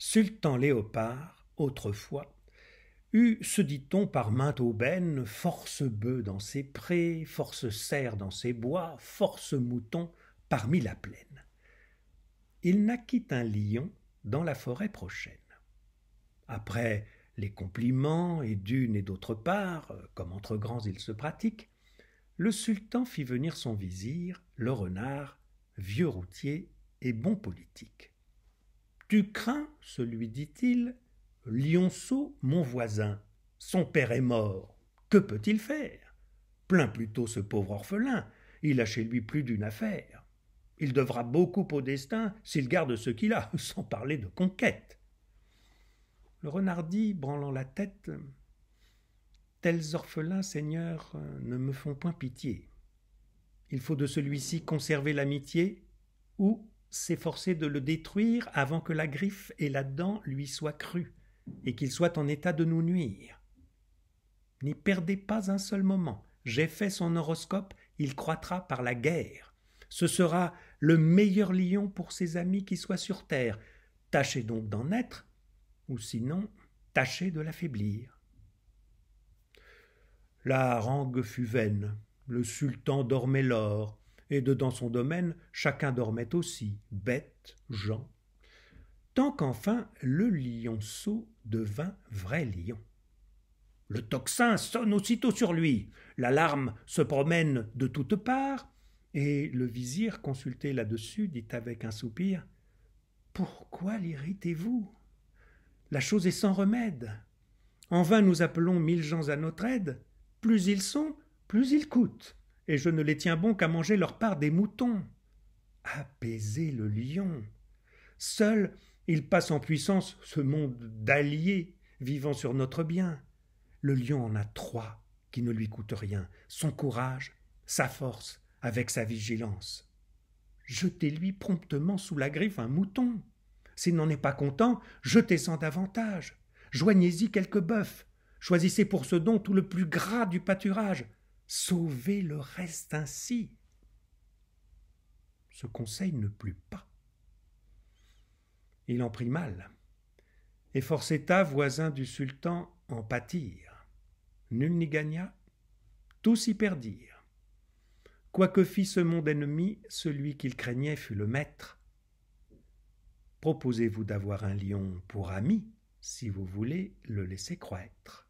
Sultan Léopard, autrefois, eut, se dit-on par mainte aubaine, force bœufs dans ses prés, force cerfs dans ses bois, force moutons parmi la plaine. Il naquit un lion dans la forêt prochaine. Après les compliments et d'une et d'autre part, comme entre grands il se pratique, le sultan fit venir son vizir, le renard, vieux routier et bon politique. Tu crains, se lui dit-il, Lionceau, mon voisin, son père est mort, que peut-il faire? Plains plutôt ce pauvre orphelin, il a chez lui plus d'une affaire. Il devra beaucoup au destin s'il garde ce qu'il a, sans parler de conquête. Le renard dit, branlant la tête, tels orphelins, Seigneur, ne me font point pitié. Il faut de celui-ci conserver l'amitié, ou s'efforcer de le détruire avant que la griffe et la dent lui soient crues, et qu'il soit en état de nous nuire. N'y perdez pas un seul moment. J'ai fait son horoscope, il croîtra par la guerre. Ce sera le meilleur lion pour ses amis qui soient sur terre. Tâchez donc d'en être, ou sinon, tâchez de l'affaiblir. La harangue fut vaine, le sultan dormait l'or, et dedans son domaine, chacun dormait aussi, bêtes, gens. Tant qu'enfin le lionceau devint vrai lion. Le tocsin sonne aussitôt sur lui, l'alarme se promène de toutes parts, et le vizir, consulté là-dessus, dit avec un soupir « Pourquoi l'irritez-vous? La chose est sans remède. En vain nous appelons 1000 gens à notre aide, plus ils sont, plus ils coûtent, et je ne les tiens bon qu'à manger leur part des moutons. Apaisez le lion. Seul, il passe en puissance ce monde d'alliés vivant sur notre bien. Le lion en a 3 qui ne lui coûtent rien, son courage, sa force, avec sa vigilance. Jetez-lui promptement sous la griffe un mouton. S'il n'en est pas content, jetez-en davantage. Joignez-y quelques bœufs. Choisissez pour ce don tout le plus gras du pâturage. Sauvez le reste ainsi. Ce conseil ne plut pas. Il en prit mal, et Forceta, voisin du sultan, en pâtirent. Nul n'y gagna, tous y perdirent. Quoique fît ce monde ennemi, celui qu'il craignait fut le maître. Proposez-vous d'avoir un lion pour ami, si vous voulez le laisser croître.